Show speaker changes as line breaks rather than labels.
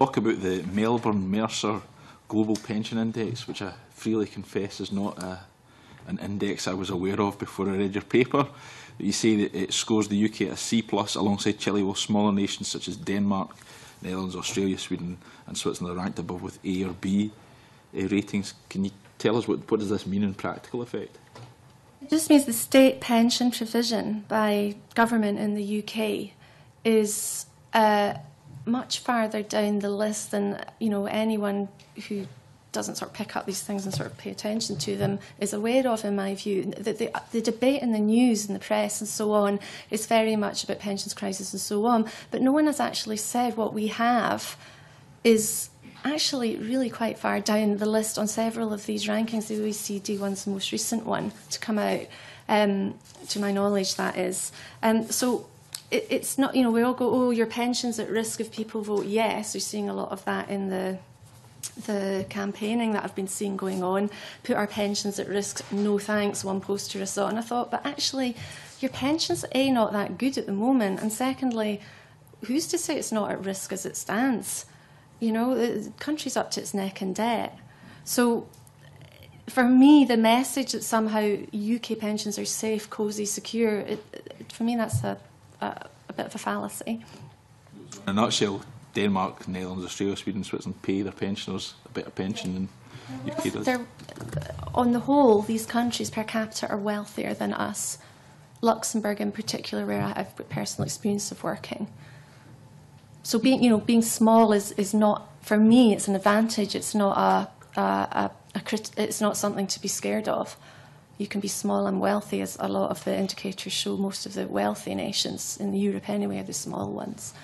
talk about the Melbourne-Mercer Global Pension Index, which I freely confess is not an index I was aware of before I read your paper. You say that it scores the UK a C+, alongside Chile, while smaller nations such as Denmark, Netherlands, Australia, Sweden and Switzerland are ranked above with A or B ratings. Can you tell us what does this mean in practical effect?
It just means the state pension provision by government in the UK is much farther down the list than anyone who doesn't sort of pick up these things and sort of pay attention to them is aware of, in my view. The debate in the news and the press and so on is very much about pensions crisis and so on, but no one has actually said what we have is actually really quite far down the list on several of these rankings. The OECD one's the most recent one to come out, to my knowledge, that is. So it's not, we all go, oh, your pension's at risk if people vote yes. We're seeing a lot of that in the campaigning that I've been seeing going on. Put our pensions at risk, no thanks, one poster I saw. And I thought, but actually, your pension's A, not that good at the moment, and secondly, who's to say it's not at risk as it stands? The country's up to its neck in debt. So for me, the message that somehow UK pensions are safe, cosy, secure, for me that's a bit of a fallacy.
In a nutshell, Denmark, Netherlands, Australia, Sweden, Switzerland pay their pensioners a better pension than UK does.
On the whole, these countries per capita are wealthier than us. Luxembourg in particular, where I have personal experience of working. So being small is not, for me, it's an advantage. It's not it's not something to be scared of. You can be small and wealthy, as a lot of the indicators show. Most of the wealthy nations in Europe anyway are the small ones.